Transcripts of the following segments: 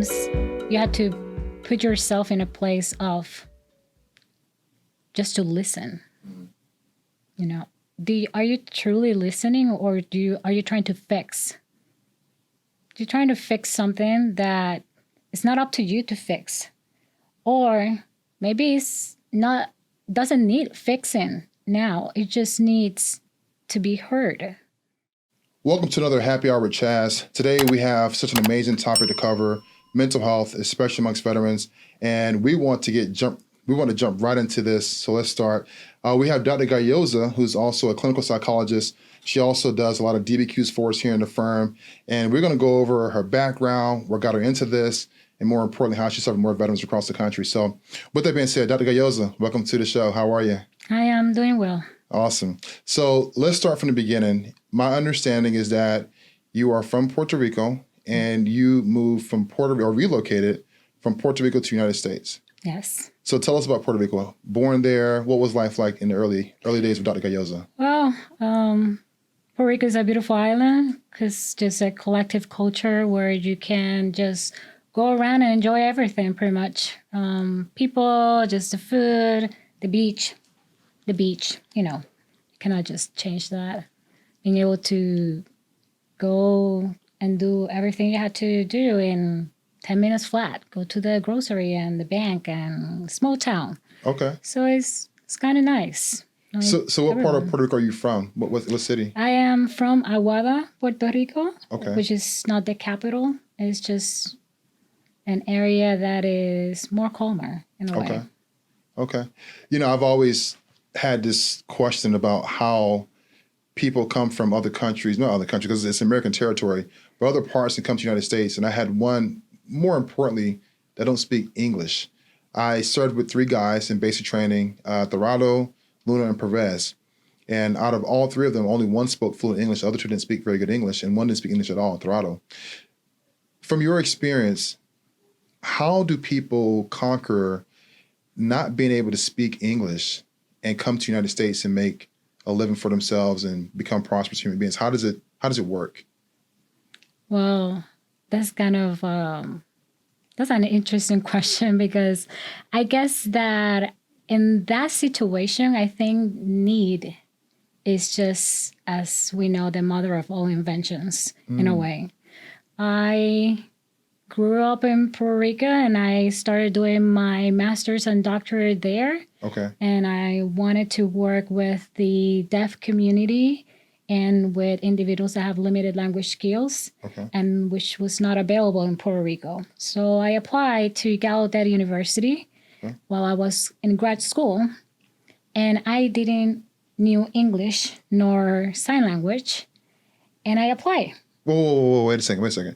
sometimes you have to put yourself in a place of just to listen. You know, are you truly listening, or are you trying to fix? You're trying to fix something that it's not up to you to fix, or maybe it's not doesn't need fixing now. It just needs to be heard. Welcome to another Happy Hour with Chaz. Today we have such an amazing topic to cover: mental health, especially amongst veterans. And we want to jump right into this. So let's start. We have Dr. Galloza, who's also a clinical psychologist. She also does a lot of DBQs for us here in the firm. And we're going to go over her background, what got her into this, and more importantly, how she served more veterans across the country. So with that being said, Dr. Galloza, welcome to the show. How are you? I am doing well. Awesome. So let's start from the beginning. My understanding is that you are from Puerto Rico and you moved from Puerto Rico, or relocated from Puerto Rico to the United States. Yes. So tell us about Puerto Rico. Born there, what was life like in the early days of Dr. Galloza? Well, Puerto Rico is a beautiful island because just a collective culture where you can just go around and enjoy everything pretty much. People, just the food, the beach, you know, you cannot just change that. Being able to go and do everything you had to do in 10 minutes flat. Go to the grocery and the bank and small town. Okay. So it's kind of nice. So what part of Puerto Rico are you from? What city? I am from Aguada, Puerto Rico, Okay. Which is not the capital. It's just an area that is more calmer in a way. Okay. You know, I've always had this question about how people come from not other countries, because it's American territory, but other parts and come to the United States. And I had one, more importantly, that don't speak English. I started with 3 guys in basic training, Dorado, Luna, and Perez. And out of all 3 of them, only one spoke fluent English. The other 2 didn't speak very good English, and one didn't speak English at all, Dorado. From your experience, how do people conquer not being able to speak English and come to the United States and make a living for themselves and become prosperous human beings? How does it work? Well, that's kind of that's an interesting question, because I guess that in that situation, I think need is just, as we know, the mother of all inventions in a way. I grew up in Puerto Rico and I started doing my master's and doctorate there. Okay. And I wanted to work with the deaf community and with individuals that have limited language skills, and which was not available in Puerto Rico. So I applied to Galloza University while I was in grad school, and I didn't knew English nor sign language, and I applied. Whoa, wait a second.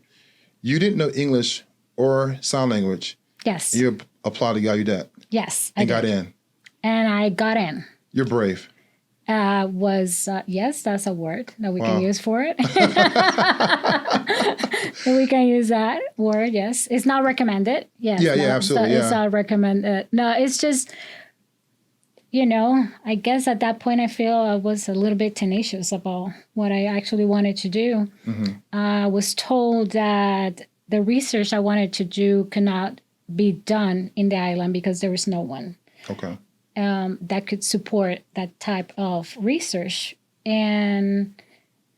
You didn't know English or sign language. Yes. You applied to Galloza. Yes, I got in. And I got in. You're brave. Yes, that's a word that we can use for it. We can use that word, yes. It's not recommended. Yes. Yeah, absolutely. It's not recommended. No, it's just, I guess at that point I feel I was a little bit tenacious about what I actually wanted to do. I was told that the research I wanted to do could not be done in the island because there was no one. Okay. That could support that type of research. And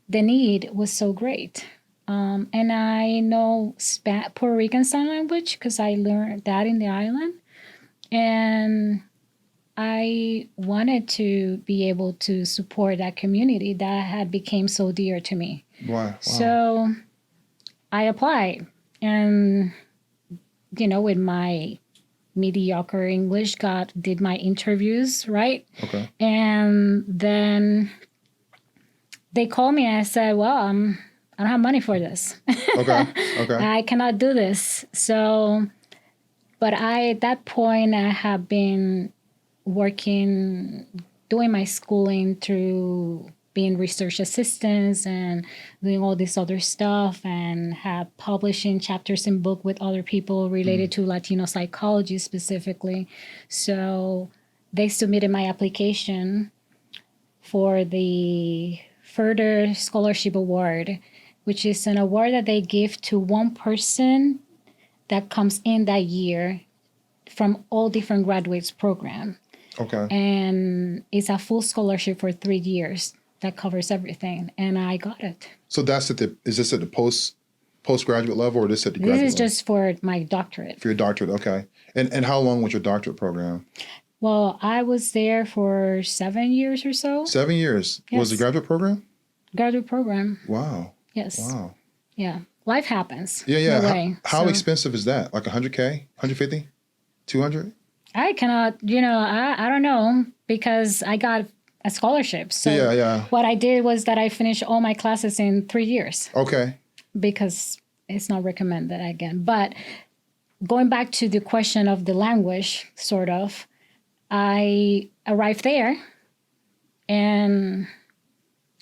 the need was so great. And I know Puerto Rican Sign Language because I learned that in the island. And I wanted to be able to support that community that had become so dear to me. Wow. So I applied. And, with my mediocre English, did my interviews, right? Okay. And then they called me and I said, well, I don't have money for this. Okay. I cannot do this. So, but at that point, I have been doing my schooling through being research assistants and doing all this other stuff, and have publishing chapters in book with other people related to Latino psychology specifically. So they submitted my application for the Further Scholarship Award, which is an award that they give to one person that comes in that year from all different graduates program. Okay. And it's a full scholarship for 3 years that covers everything. And I got it. So is this at the postgraduate level or this at the This graduate is level? just for my doctorate. For your doctorate, okay. And how long was your doctorate program? Well, I was there for 7 years or so. 7 years. Yes. Was the graduate program? Graduate program. Wow. Yes. Wow. Yeah. Life happens. Yeah. No way. How expensive is that? Like 100K? 150? 200? I cannot, I don't know because I got a scholarship. So Yeah. what I did was that I finished all my classes in 3 years Okay. because it's not recommended again. But going back to the question of the language, sort of, I arrived there and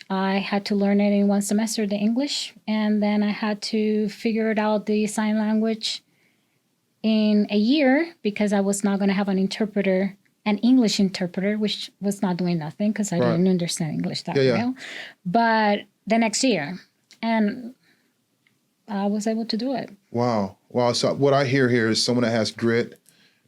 I had to learn it in 1 semester, the English, and then I had to figure it out, the sign language, in a year because I was not going to have an interpreter, an English interpreter, which was not doing nothing because I didn't understand English that well. But the next year, and I was able to do it. Wow. So what I hear here is someone that has grit,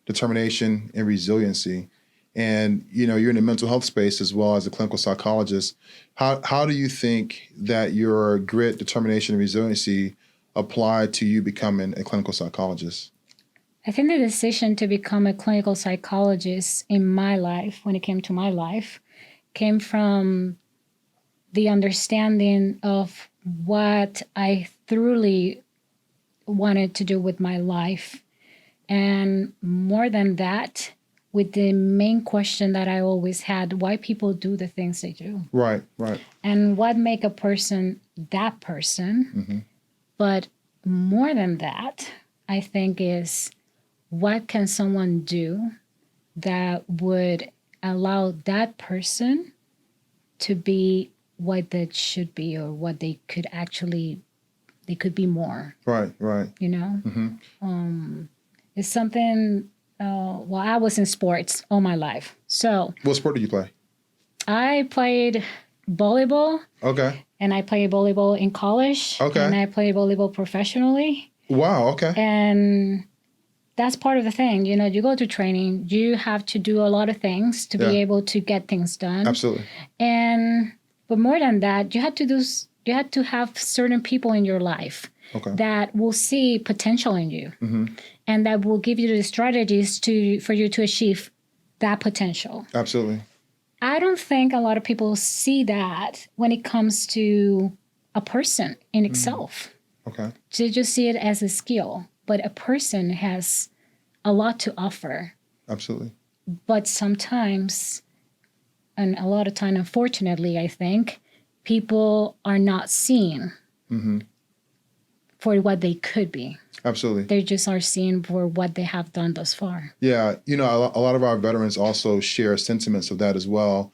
determination, and resiliency. And, you're in the mental health space as well as a clinical psychologist. How do you think that your grit, determination, and resiliency apply to you becoming a clinical psychologist? I think the decision to become a clinical psychologist in my life, when it came to my life, came from the understanding of what I truly wanted to do with my life. And more than that, with the main question that I always had, why people do the things they do. Right. And what make a person that person. Mm-hmm. But more than that, I think is what can someone do that would allow that person to be what they should be or what they could be more. Right. Mm-hmm. It's something, I was in sports all my life. So what sport did you play? I played volleyball. Okay. And I played volleyball in college. Okay. And I played volleyball professionally. Wow. Okay. And that's part of the thing. You go to training, you have to do a lot of things to be able to get things done. Absolutely. But more than that, you had to have certain people in your life that will see potential in you, and that will give you the strategies for you to achieve that potential. Absolutely. I don't think a lot of people see that when it comes to a person in itself. Okay. They just see it as a skill. But a person has a lot to offer. Absolutely. But sometimes, and a lot of time, unfortunately, I think, people are not seen for what they could be. Absolutely. They just are seen for what they have done thus far. Yeah. A lot of our veterans also share sentiments of that as well.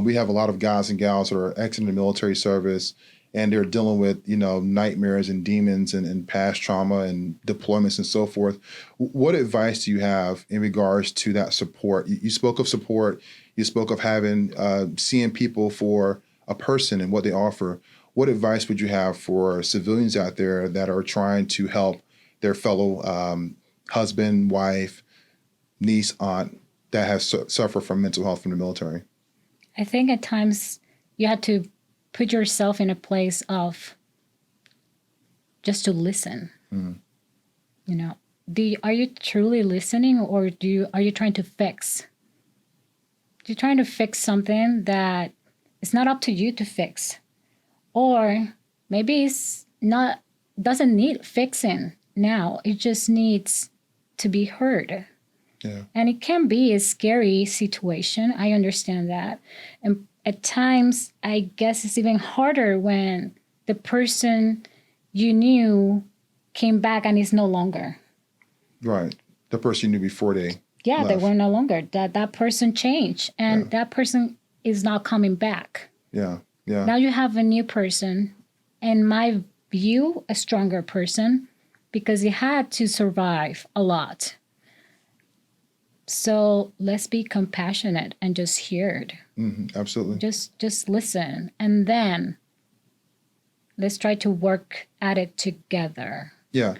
We have a lot of guys and gals that are exiting the military service, and they're dealing with, nightmares and demons and past trauma and deployments and so forth. What advice do you have in regards to that support? You spoke of support. You spoke of having, seeing people for a person and what they offer. What advice would you have for civilians out there that are trying to help their fellow husband, wife, niece, aunt that has suffered from mental health from the military? I think at times you have to put yourself in a place of just to listen. Are you truly listening, or are you trying to fix? You're trying to fix something that it's not up to you to fix, or maybe doesn't need fixing now. It just needs to be heard. Yeah. And it can be a scary situation. I understand that. And at times, I guess it's even harder when the person you knew came back and is no longer. Right. The person you knew before they left. They were no longer. That person changed, and that person is not coming back. Yeah. Now you have a new person, in my view, a stronger person, because he had to survive a lot. So let's be compassionate and just hear it. Absolutely. Just listen, and then let's try to work at it together. Yeah.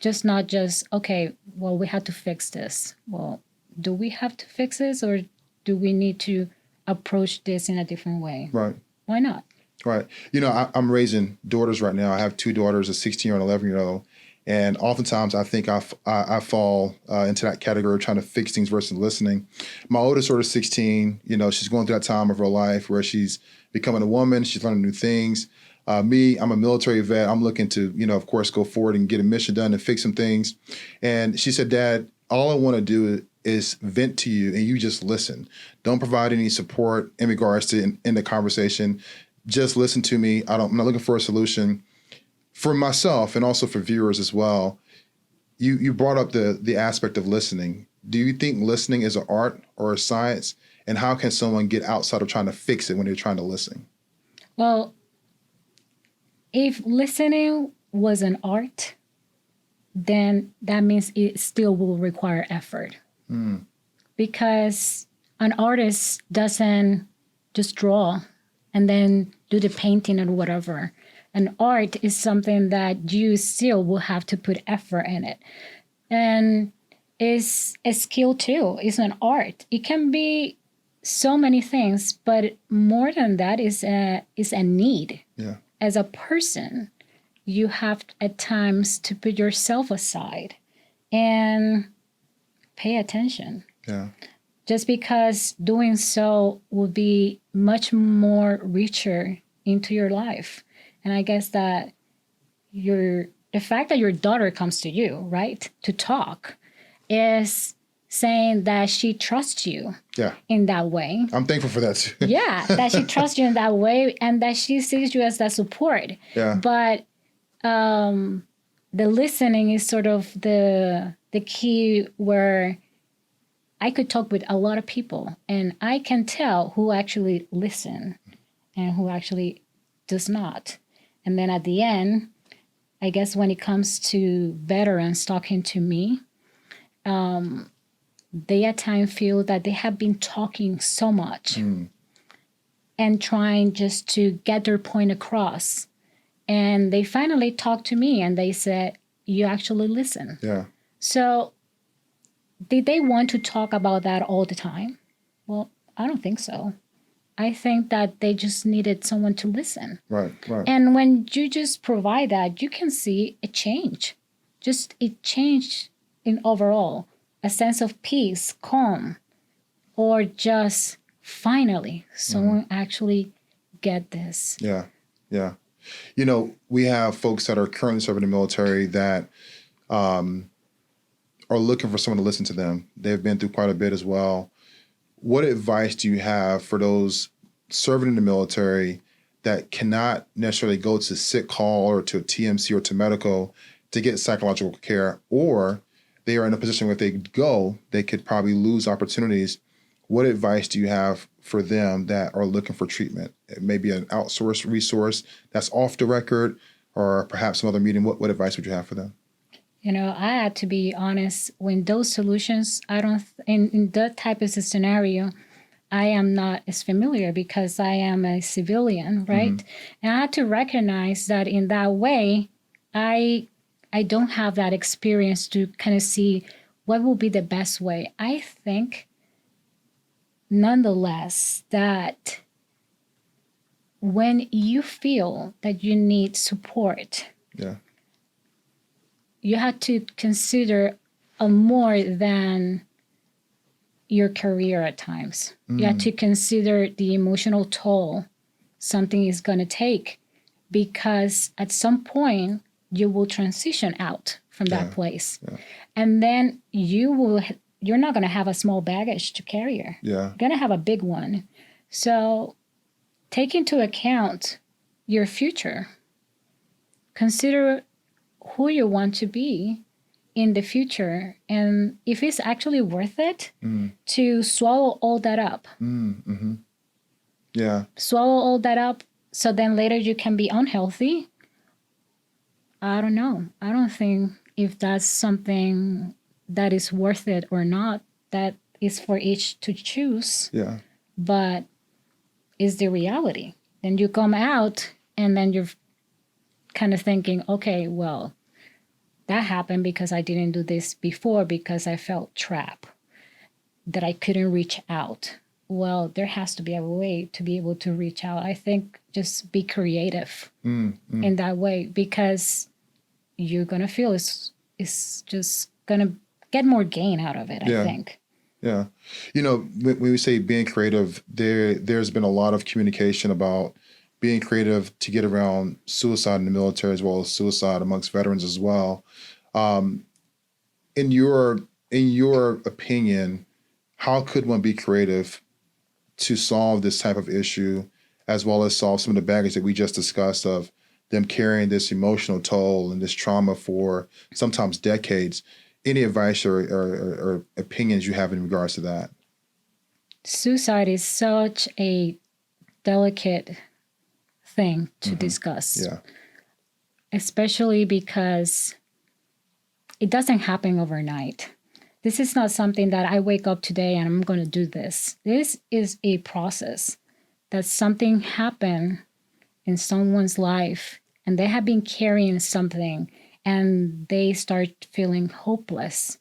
Just not just, okay, well, we have to fix this. Well, do we have to fix this, or do we need to approach this in a different way? Right. Why not? Right. I'm raising daughters right now. I have two daughters, a 16-year-old and 11-year-old. And oftentimes I think I fall into that category of trying to fix things versus listening. My oldest daughter is 16. She's going through that time of her life where she's becoming a woman. She's learning new things. Me, I'm a military vet. I'm looking to, of course, go forward and get a mission done and fix some things. And she said, Dad, all I want to do is vent to you and you just listen. Don't provide any support in regards to in the conversation. Just listen to me. I'm not looking for a solution. For myself and also for viewers as well, you brought up the aspect of listening. Do you think listening is an art or a science? And how can someone get outside of trying to fix it when they're trying to listen? Well, if listening was an art, then that means it still will require effort. Because an artist doesn't just draw and then do the painting or whatever. An art is something that you still will have to put effort in it. And it's a skill too. It's an art. It can be so many things, but more than that is a need. Yeah. As a person, you have at times to put yourself aside and pay attention. Yeah. Just because doing so will be much more richer into your life. And I guess that the fact that your daughter comes to you, right, to talk, is saying that she trusts you in that way. I'm thankful for that too. Yeah, that she trusts you in that way and that she sees you as that support. Yeah. But the listening is sort of the key, where I could talk with a lot of people and I can tell who actually listen and who actually does not. And then at the end, I guess when it comes to veterans talking to me, they at times feel that they have been talking so much and trying just to get their point across. And they finally talked to me and they said, you actually listen. Yeah. So did they want to talk about that all the time? Well, I don't think so. I think that they just needed someone to listen. Right. And when you just provide that, you can see a change. Just a change in overall, a sense of peace, calm, or just finally someone actually get this. Yeah. We have folks that are currently serving in the military that are looking for someone to listen to them. They've been through quite a bit as well. What advice do you have for those serving in the military that cannot necessarily go to sick call or to TMC or to medical to get psychological care, or they are in a position where if they go, they could probably lose opportunities? What advice do you have for them that are looking for treatment? It may be an outsourced resource that's off the record, or perhaps some other medium. What advice would you have for them? I had to be honest, when those solutions, in that type of scenario, I am not as familiar because I am a civilian, right? And I had to recognize that in that way, I don't have that experience to kind of see what will be the best way. I think, nonetheless, that when you feel that you need support, you have to consider a more than your career at times. You have to consider the emotional toll something is going to take, because at some point you will transition out from that place. And then you're not going to have a small baggage to carry. You're going to have a big one. So take into account your future. Consider who you want to be in the future, and if it's actually worth it to swallow all that up. Swallow all that up so then later you can be unhealthy. I don't know. I don't think if that's something that is worth it or not. That is for each to choose. But is the reality. Then you come out and then you're kind of thinking, okay, well, that happened because I didn't do this before because I felt trapped, that I couldn't reach out. Well, there has to be a way to be able to reach out. I think just be creative in that way, because you're going to feel it's just going to get more gain out of it, I think. Yeah. You know, when we say being creative, there's been a lot of communication about being creative to get around suicide in the military, as well as suicide amongst veterans as well. In your opinion, how could one be creative to solve this type of issue, as well as solve some of the baggage that we just discussed of them carrying this emotional toll and this trauma for sometimes decades? Any advice or opinions you have in regards to that? Suicide is such a delicate thing to discuss. Yeah. Especially because it doesn't happen overnight. This is not something that I wake up today and I'm going to do this. This is a process that something happened in someone's life and they have been carrying something and they start feeling hopeless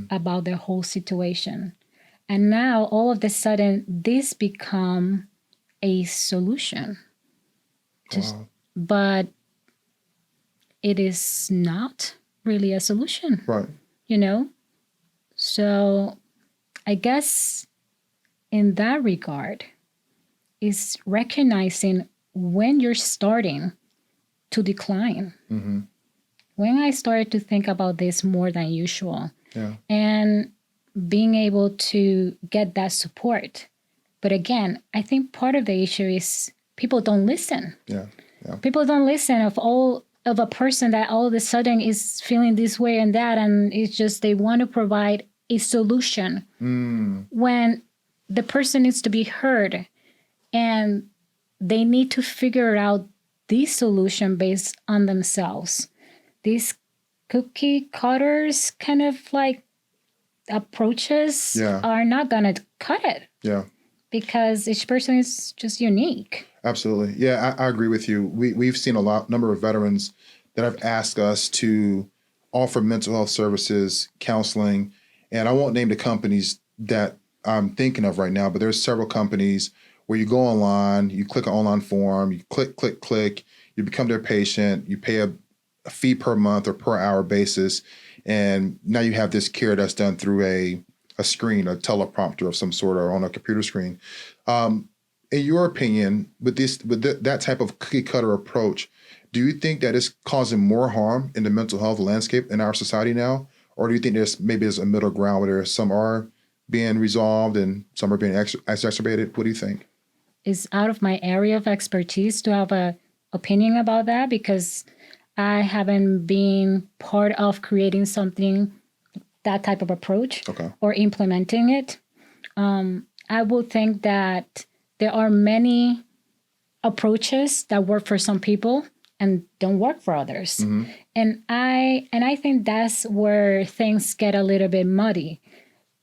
about their whole situation. And now all of a sudden this become a solution. Wow. But it is not really a solution. Right. You know? So I guess in that regard is recognizing when you're starting to decline. When I started to think about this more than usual and being able to get that support. But again, I think part of the issue is people don't listen. Yeah. People don't listen of a person that all of a sudden is feeling this way and that, and it's just they want to provide a solution when the person needs to be heard and they need to figure out the solution based on themselves. These cookie cutters kind of like approaches are not going to cut it. Yeah. Because each person is just unique. Absolutely. Yeah, I agree with you. We've seen a number of veterans that have asked us to offer mental health services, counseling, and I won't name the companies that I'm thinking of right now, but there's several companies where you go online, you click an online form, you click, you become their patient, you pay a fee per month or per hour basis, and now you have this care that's done through a screen, a teleprompter of some sort, or on a computer screen. In your opinion, with that type of cookie cutter approach, do you think that it's causing more harm in the mental health landscape in our society now? Or do you think there's a middle ground where some are being resolved and some are being exacerbated? What do you think? It's out of my area of expertise to have an opinion about that, because I haven't been part of creating something, that type of approach, or implementing it. I would think that there are many approaches that work for some people and don't work for others. And I think that's where things get a little bit muddy.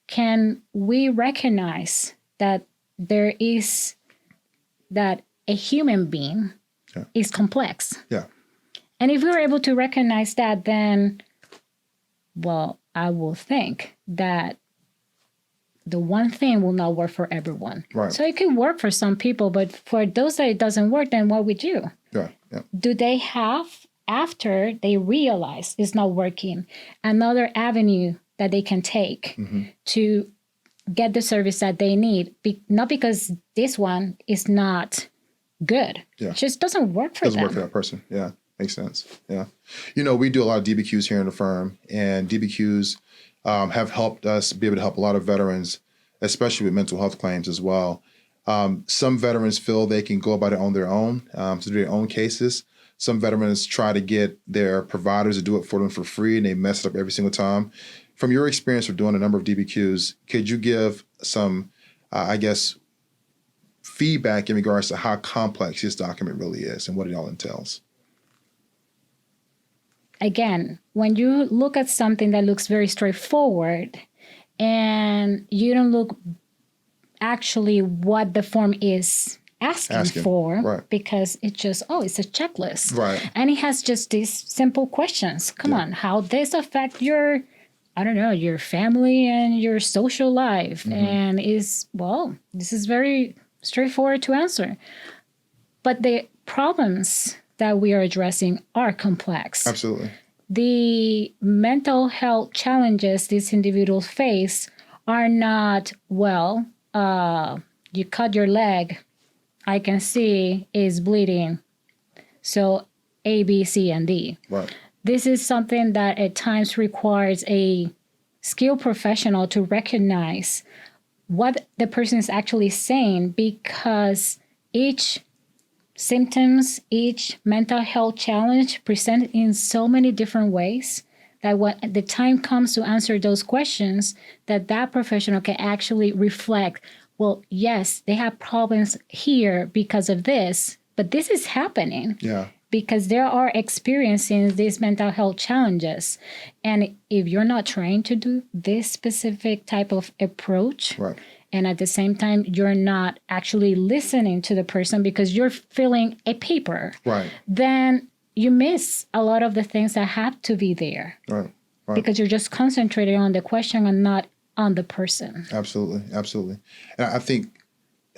Can we recognize that there is that a human being is complex? Yeah. And if we're able to recognize that, then, well, I will think that the one thing will not work for everyone. Right. So it can work for some people, but for those that it doesn't work, then what would you? Yeah. Do they have, after they realize it's not working, another avenue that they can take to get the service that they need? Not because this one is not good. It just doesn't work for them. Doesn't work for that person. Yeah. Makes sense. Yeah. You know, we do a lot of DBQs here in the firm, and DBQs have helped us be able to help a lot of veterans, especially with mental health claims as well. Some veterans feel they can go about it on their own, to do their own cases. Some veterans try to get their providers to do it for them for free, and they mess it up every single time. From your experience of doing a number of DBQs, could you give some, feedback in regards to how complex this document really is and what it all entails? Again, when you look at something that looks very straightforward and you don't look actually what the form is asking Asking, for right. because it's just, it's a checklist. Right. And it has just these simple questions. Come on, how this affect your, I don't know, your family and your social life? And this is very straightforward to answer. But the problems that we are addressing are complex. Absolutely. The mental health challenges these individuals face are not, you cut your leg, I can see is bleeding. So A, B, C, and D. Right. This is something that at times requires a skilled professional to recognize what the person is actually saying, because each symptoms, each mental health challenge present in so many different ways that when the time comes to answer those questions, that professional can actually reflect, well, yes, they have problems here because of this, but this is happening. Yeah. Because they are experiencing these mental health challenges. And if you're not trained to do this specific type of approach, Right. and at the same time, you're not actually listening to the person because you're filling a paper, Right. then you miss a lot of the things that have to be there. Right. Right. Because you're just concentrating on the question and not on the person. Absolutely. Absolutely. And I think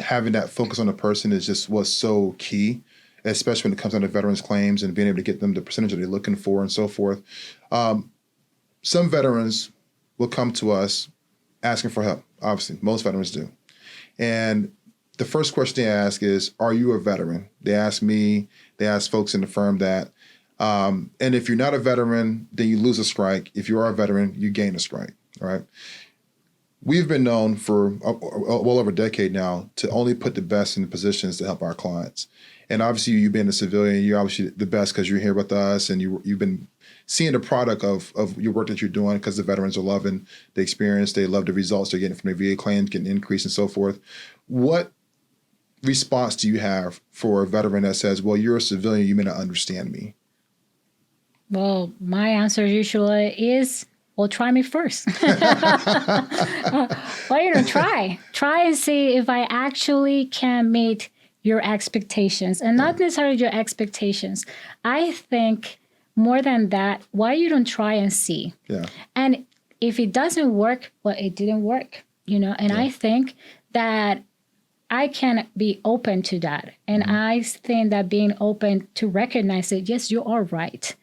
having that focus on the person is just what's so key, especially when it comes down to veterans claims and being able to get them the percentage that they're looking for and so forth. Some veterans will come to us asking for help. Obviously, most veterans do. And the first question they ask is, are you a veteran? They ask me, they ask folks in the firm that. And if you're not a veteran, then you lose a strike. If you are a veteran, you gain a strike, right? We've been known for well over a decade now to only put the best in the positions to help our clients. And obviously, you being a civilian, you're obviously the best because you're here with us and you've been seeing the product of your work that you're doing, because the veterans are loving the experience. They love the results they're getting from their VA claims, getting an increase and so forth. What response do you have for a veteran that says, well, you're a civilian, you may not understand me? Well, my answer usually is, well, try me first. Try and see if I actually can meet your expectations, and not necessarily your expectations. I think more than that, why you don't try and see? Yeah. And if it doesn't work, well, it didn't work, and I think that I can be open to that. And I think that being open to recognize that, yes, you are right.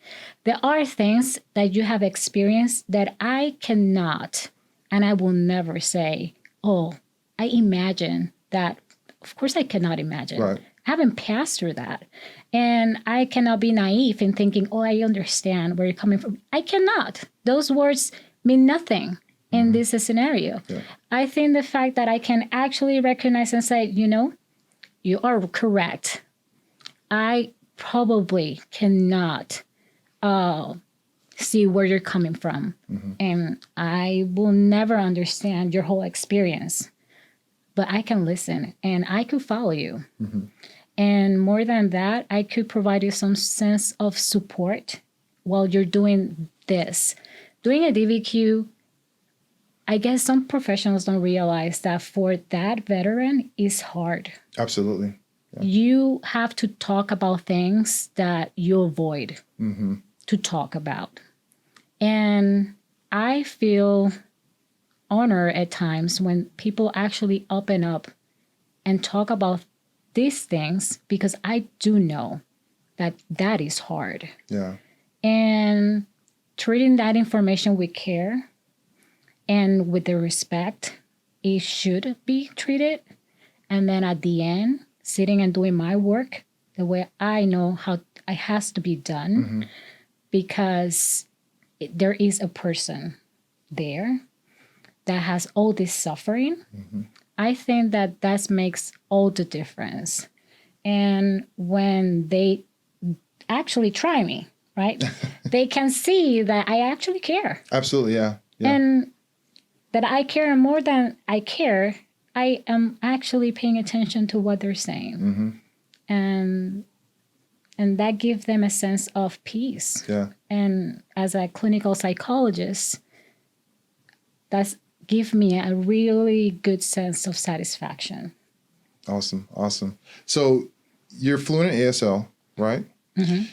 There are things that you have experienced that I cannot, and I will never say, oh, I imagine that. Of course, I cannot imagine. Right. I haven't passed through that. And I cannot be naive in thinking, oh, I understand where you're coming from. I cannot. Those words mean nothing in this scenario. Yeah. I think the fact that I can actually recognize and say, you are correct. I probably cannot see where you're coming from. And I will never understand your whole experience. But I can listen and I could follow you. And more than that, I could provide you some sense of support while you're doing this. Doing a DVQ, I guess some professionals don't realize that for that veteran is hard. Absolutely. Yeah. You have to talk about things that you avoid to talk about. And I feel honor at times when people actually open up and talk about these things, because I do know that is hard. Yeah. And treating that information with care and with the respect it should be treated. And then at the end, sitting and doing my work the way I know how it has to be done, because there is a person there that has all this suffering. I think that makes all the difference. And when they actually try me, right, they can see that I actually care. Absolutely, yeah. And that I care, and more than I care, I am actually paying attention to what they're saying. And that gives them a sense of peace. Yeah. And as a clinical psychologist, that's give me a really good sense of satisfaction. Awesome. Awesome. So you're fluent in ASL, right? Mm-hmm.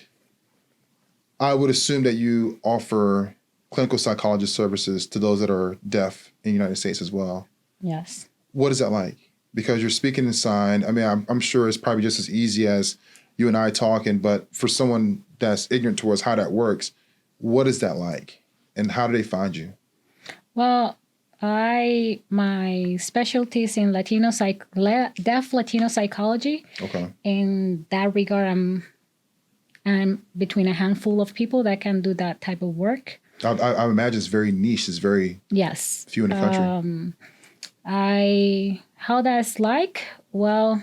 I would assume that you offer clinical psychologist services to those that are deaf in the United States as well. Yes. What is that like? Because you're speaking in sign. I mean, I'm sure it's probably just as easy as you and I talking, but for someone that's ignorant towards how that works, what is that like? And how do they find you? Well, my specialty is in deaf Latino psychology. Okay. In that regard, I'm between a handful of people that can do that type of work. I imagine it's very niche. It's very Yes. few in the country. How that's like? Well,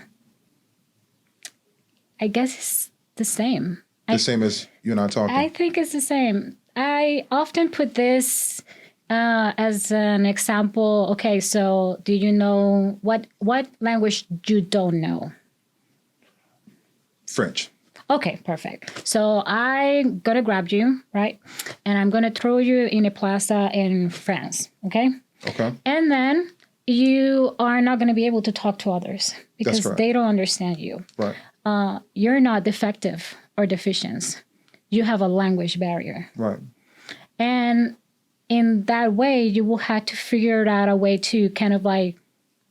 I guess it's the same. The same as you and I talking. I think it's the same. I often put this as an example. Okay, so do you know what language you don't know? French. Okay, perfect. So I'm going to grab you, right? And I'm going to throw you in a plaza in France, okay? Okay. And then you are not going to be able to talk to others because correct. they don't understand you. Right. You're not defective or deficient. You have a language barrier. Right. And in that way, you will have to figure out a way to kind of like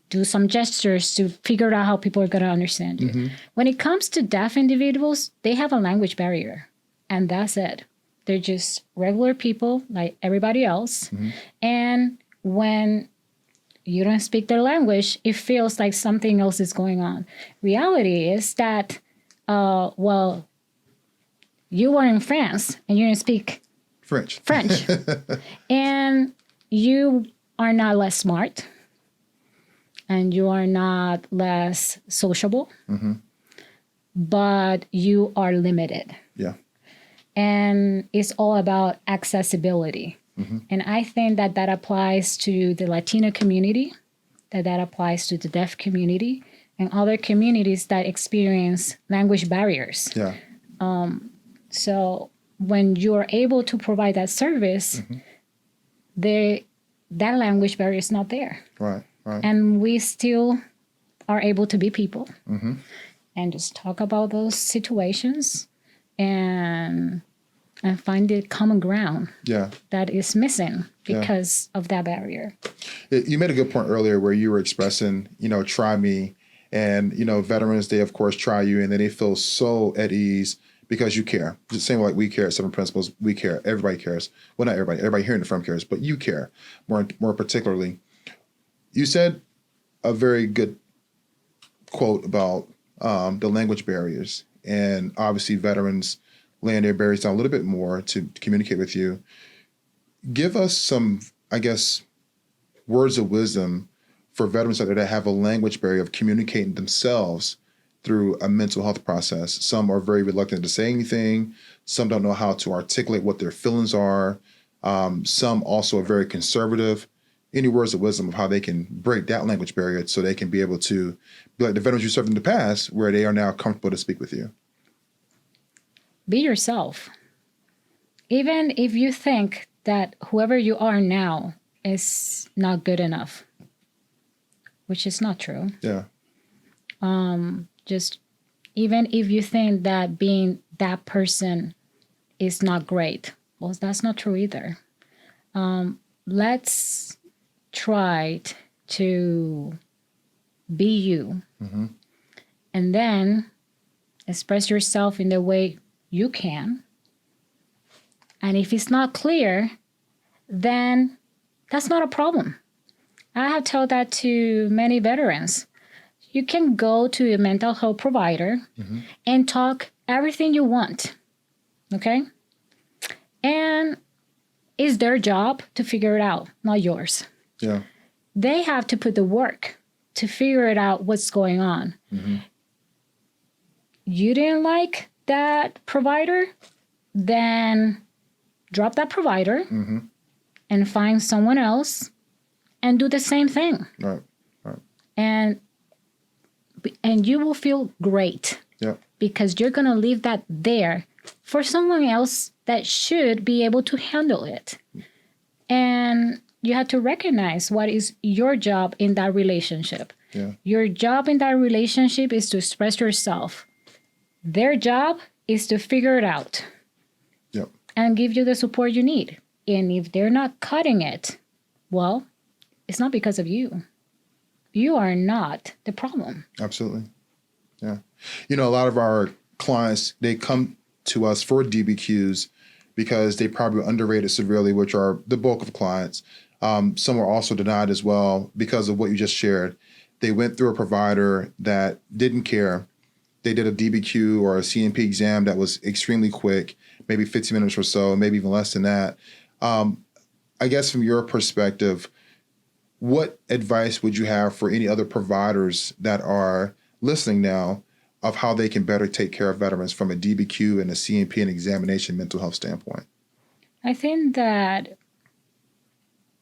do some gestures to figure out how people are going to understand you. Mm-hmm. When it comes to deaf individuals, they have a language barrier, and that's it. They're just regular people like everybody else. Mm-hmm. And when you don't speak their language, it feels like something else is going on. Reality is that, well, you were in France and you didn't speak French. And you are not less smart. And you are not less sociable, Mm-hmm. but you are limited. Yeah. And it's all about accessibility. Mm-hmm. And I think that applies to the Latino community, that applies to the deaf community, and other communities that experience language barriers. Yeah. So when you are able to provide that service, Mm-hmm. that language barrier is not there. Right. Right. And we still are able to be people Mm-hmm. and just talk about those situations and find the common ground Yeah. that is missing because of that barrier. You made a good point earlier where you were expressing, try me. And, Veterans, they, of course, try you. And then they feel so at ease because you care. The same like we care at Seven Principles. We care. Everybody cares. Well, not everybody. Everybody here in the firm cares. But you care more particularly. You said a very good quote about the language barriers. And obviously, veterans laying their barriers down a little bit more to communicate with you. Give us some, I guess, words of wisdom for veterans out there that have a language barrier of communicating themselves through a mental health process. Some are very reluctant to say anything. Some don't know how to articulate what their feelings are. Some also are very conservative. Any words of wisdom of how they can break that language barrier so they can be able to be like the veterans you served in the past, where they are now comfortable to speak with you? Be yourself. Even if you think that whoever you are now is not good enough, which is not true. Yeah. Just even if you think that being that person is not great, well, that's not true either. Let's try to be you. Mm-hmm. And then express yourself in the way you can. And if it's not clear, then that's not a problem. I have told that to many veterans. You can go to a mental health provider and talk everything you want, okay? And it's their job to figure it out, not yours. Yeah. They have to put the work to figure it out what's going on. Mm-hmm. You didn't like that provider, then drop that provider and find someone else and do the same thing. Right. Right. And you will feel great. Yeah. Because you're going to leave that there for someone else that should be able to handle it. And you have to recognize what is your job in that relationship. Yeah. Your job in that relationship is to express yourself. Their job is to figure it out. Yep. And give you the support you need. And if they're not cutting it, well, it's not because of you. You are not the problem. Absolutely. Yeah. You know, a lot of our clients, they come to us for DBQs because they probably were underrated severely, which are the bulk of clients. Some were also denied as well because of what you just shared. They went through a provider that didn't care. They did a DBQ or a CMP exam that was extremely quick, maybe 15 minutes or so, maybe even less than that. I guess from your perspective, what advice would you have for any other providers that are listening now of how they can better take care of veterans from a DBQ and a CMP and examination mental health standpoint? I think that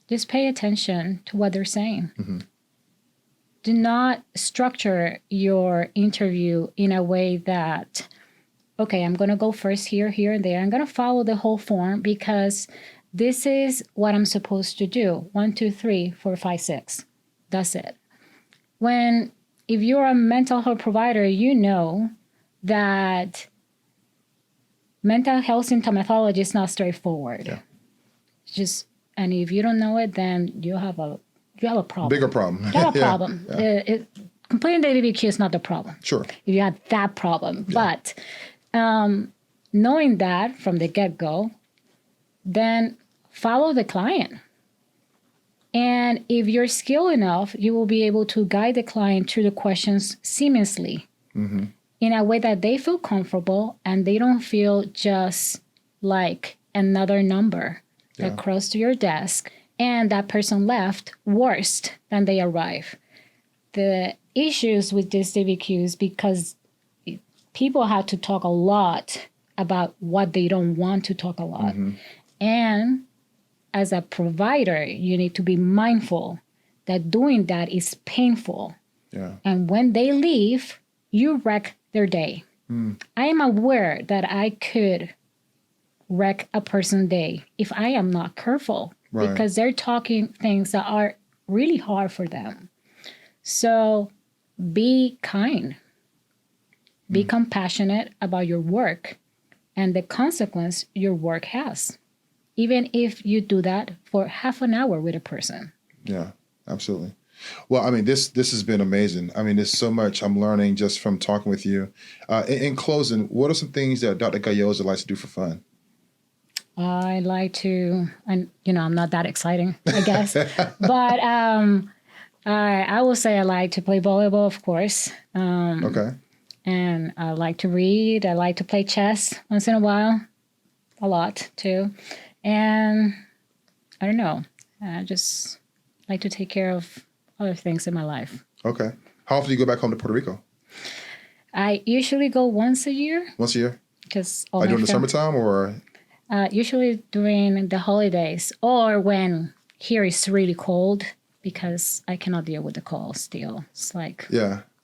just pay attention to what they're saying. Mm-hmm. Do not structure your interview in a way that, okay, I'm going to go first here, here, and there. I'm going to follow the whole form because this is what I'm supposed to do. 1, 2, 3, 4, 5, 6. That's it. If you're a mental health provider, you know that mental health symptomatology is not straightforward. Yeah. And if you don't know it, then you have a problem. Bigger problem. You have a problem. Yeah. Completing the DBQ is not the problem. Sure. If you have that problem. Yeah. But knowing that from the get-go, then follow the client. And if you're skilled enough, you will be able to guide the client through the questions seamlessly in a way that they feel comfortable and they don't feel just like another number that crossed your desk and that person left worse than they arrived. The issues with these DBQs because people have to talk a lot about what they don't want to talk a lot. And as a provider, you need to be mindful that doing that is painful. Yeah. And when they leave, you wreck their day. I am aware that I could wreck a person's day if I am not careful because they're talking things that are really hard for them. So be kind. Be compassionate about your work and the consequence your work has. Even if you do that for half an hour with a person. Yeah, absolutely. Well, I mean, this has been amazing. I mean, there's so much I'm learning just from talking with you. In closing, what are some things that Dr. Galloza likes to do for fun? I like to, and I'm not that exciting, I guess. But I will say I like to play volleyball, of course. Okay. And I like to read. I like to play chess once in a while. A lot, too. And I don't know. I just like to take care of other things in my life. Okay. How often do you go back home to Puerto Rico? I usually go once a year. Once a year? Because during the summertime or? Usually during the holidays or when here is really cold because I cannot deal with the cold still. It's like,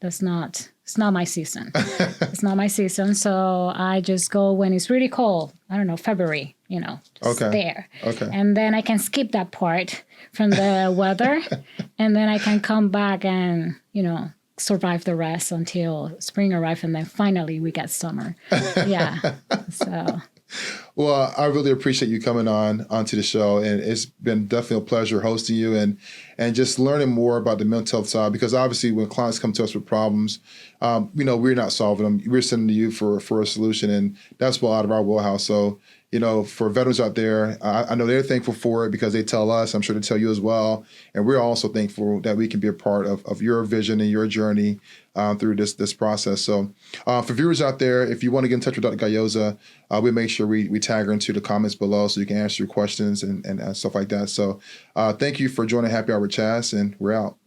it's not my season. It's not my season. So I just go when it's really cold. I don't know, February, just there. Okay. And then I can skip that part from the weather. And then I can come back and, survive the rest until spring arrives. And then finally we get summer. Yeah. So. Well, I really appreciate you coming onto the show, and it's been definitely a pleasure hosting you and just learning more about the mental health side. Because obviously, when clients come to us with problems, we're not solving them. We're sending to you for a solution, and that's well out of our wheelhouse. So, for veterans out there, I know they're thankful for it because they tell us. I'm sure they tell you as well, and we're also thankful that we can be a part of your vision and your journey through this process. So, for viewers out there, if you want to get in touch with Dr. Galloza, we make sure we tag her into the comments below so you can answer your questions and stuff like that. So, thank you for joining Happy Hour with Chaz, and we're out.